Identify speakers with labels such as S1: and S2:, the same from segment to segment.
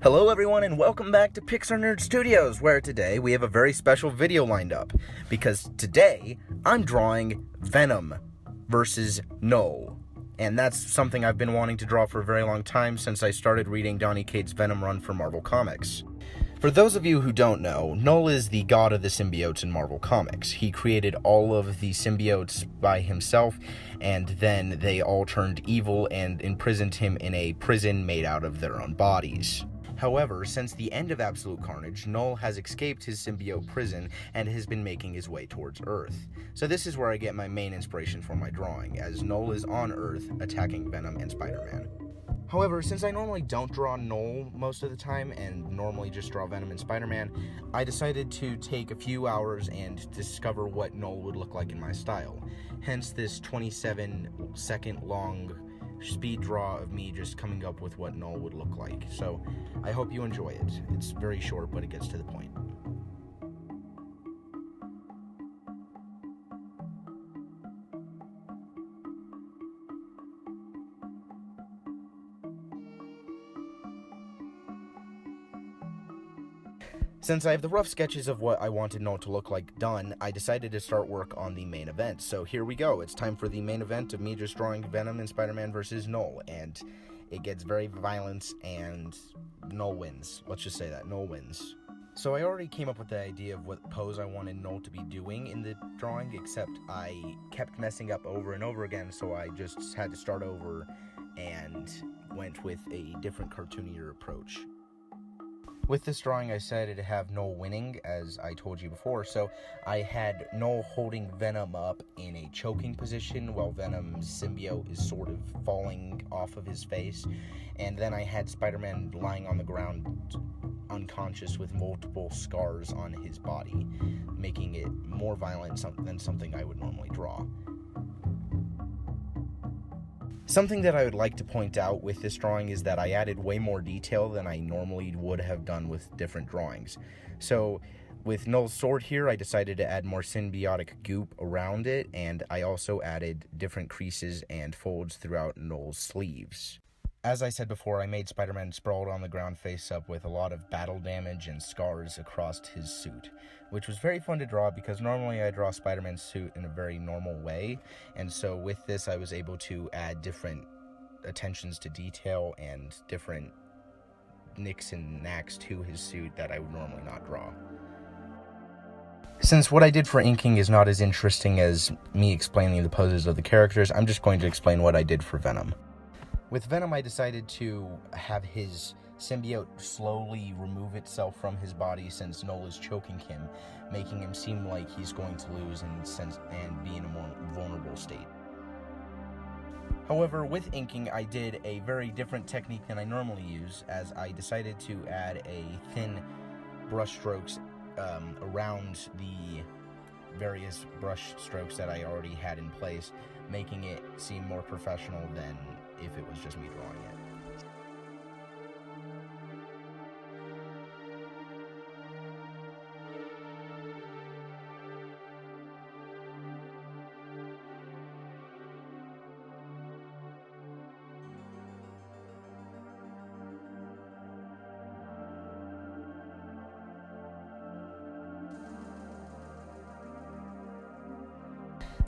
S1: Hello everyone and welcome back to PixarNerd Studios, where today we have a very special video lined up, because today I'm drawing Venom versus KNULL. And that's something I've been wanting to draw for a very long time since I started reading Donny Cates' Venom run for Marvel Comics. For those of you who don't know, KNULL is the god of the symbiotes in Marvel Comics. He created all of the symbiotes by himself, and then they all turned evil and imprisoned him in a prison made out of their own bodies. However, since the end of Absolute Carnage, KNULL has escaped his symbiote prison and has been making his way towards Earth. So this is where I get my main inspiration for my drawing, as KNULL is on Earth attacking Venom and Spider-Man. However, since I normally don't draw KNULL most of the time and normally just draw Venom and Spider-Man, I decided to take a few hours and discover what KNULL would look like in my style. Hence this 27-second long speed draw of me just coming up with what KNULL would look like. So I hope you enjoy it. It's very short, but it gets to the point. Since I have the rough sketches of what I wanted KNULL to look like done, I decided to start work on the main event. So here we go. It's time for the main event of me just drawing Venom and Spider-Man versus KNULL, and it gets very violent, and KNULL wins. Let's just say that, KNULL wins. So I already came up with the idea of what pose I wanted KNULL to be doing in the drawing, except I kept messing up over and over again, so I just had to start over and went with a different cartoonier approach. With this drawing, I decided to have KNULL winning, as I told you before, so I had KNULL holding Venom up in a choking position while Venom's symbiote is sort of falling off of his face, and then I had Spider-Man lying on the ground unconscious with multiple scars on his body, making it more violent than something I would normally draw. Something that I would like to point out with this drawing is that I added way more detail than I normally would have done with different drawings. So with KNULL's sword here, I decided to add more symbiotic goop around it, and I also added different creases and folds throughout KNULL's sleeves. As I said before, I made Spider-Man sprawled on the ground face up with a lot of battle damage and scars across his suit, which was very fun to draw because normally I draw Spider-Man's suit in a very normal way, and so with this I was able to add different attentions to detail and different nicks and knacks to his suit that I would normally not draw. Since what I did for inking is not as interesting as me explaining the poses of the characters, I'm just going to explain what I did for Venom. With Venom, I decided to have his symbiote slowly remove itself from his body since KNULL is choking him, making him seem like he's going to lose and be in a more vulnerable state. However, with inking, I did a very different technique than I normally use, as I decided to add a thin brush strokes around the various brush strokes that I already had in place, making it seem more professional than if it was just me drawing it.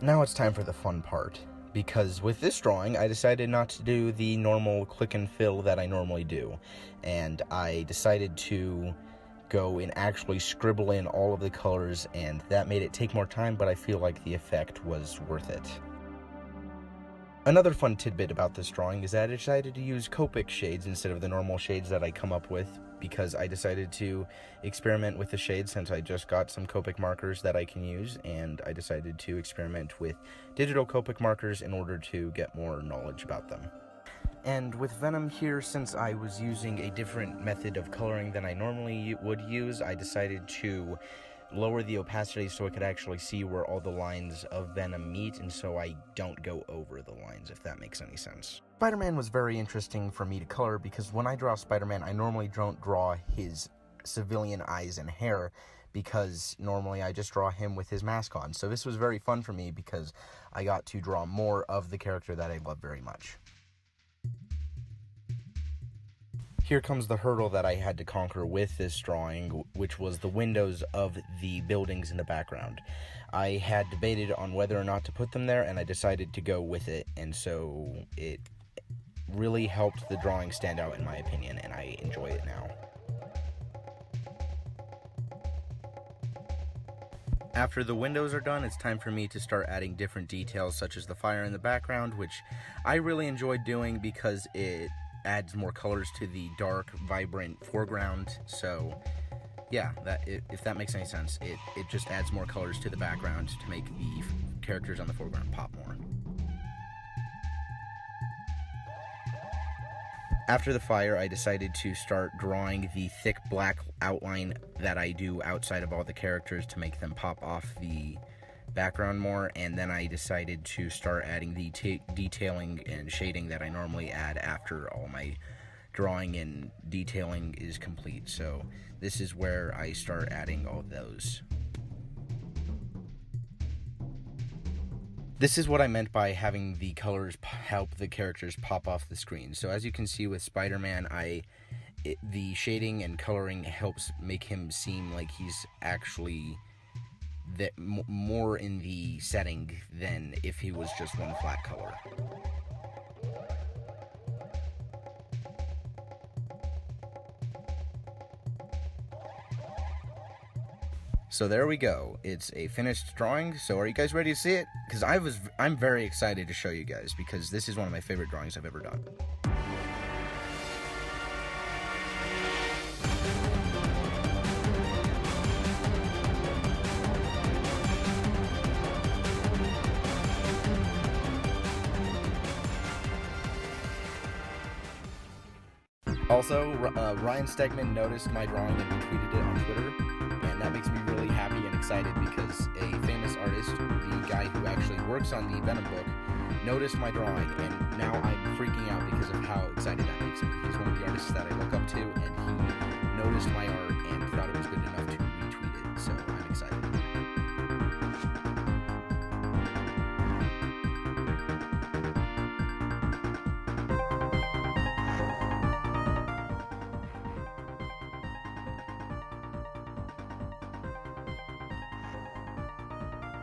S1: Now it's time for the fun part, because with this drawing, I decided not to do the normal click and fill that I normally do, and I decided to go and actually scribble in all of the colors, and that made it take more time, but I feel like the effect was worth it. Another fun tidbit about this drawing is that I decided to use Copic shades instead of the normal shades that I come up with, because I decided to experiment with the shades since I just got some Copic markers that I can use, and I decided to experiment with digital Copic markers in order to get more knowledge about them. And with Venom here, since I was using a different method of coloring than I normally would use, I decided to lower the opacity so I could actually see where all the lines of Venom meet, and so I don't go over the lines, if that makes any sense. Spider-Man was very interesting for me to color because when I draw Spider-Man, I normally don't draw his civilian eyes and hair because normally I just draw him with his mask on. So this was very fun for me because I got to draw more of the character that I love very much. Here comes the hurdle that I had to conquer with this drawing, which was the windows of the buildings in the background. I had debated on whether or not to put them there, and I decided to go with it, and so it really helped the drawing stand out in my opinion, and I enjoy it now. After the windows are done, it's time for me to start adding different details, such as the fire in the background, which I really enjoyed doing because it adds more colors to the dark, vibrant foreground. So yeah, if that makes any sense, it just adds more colors to the background to make the characters on the foreground pop more. After the fire, I decided to start drawing the thick black outline that I do outside of all the characters to make them pop off the background more, and then I decided to start adding the detailing and shading that I normally add after all my drawing and detailing is complete. So this is where I start adding all of those. This is what I meant by having the colors help the characters pop off the screen. So as you can see with Spider-Man, the shading and coloring helps make him seem like he's actually more in the setting than if he was just one flat color. So there we go. It's a finished drawing. So are you guys ready to see it? Because I'm very excited to show you guys because this is one of my favorite drawings I've ever done. Also, Ryan Stegman noticed my drawing and retweeted it on Twitter, and that makes me really happy and excited because a famous artist, the guy who actually works on the Venom book, noticed my drawing, and now I'm freaking out because of how excited that makes me. He's one of the artists that I look up to, and he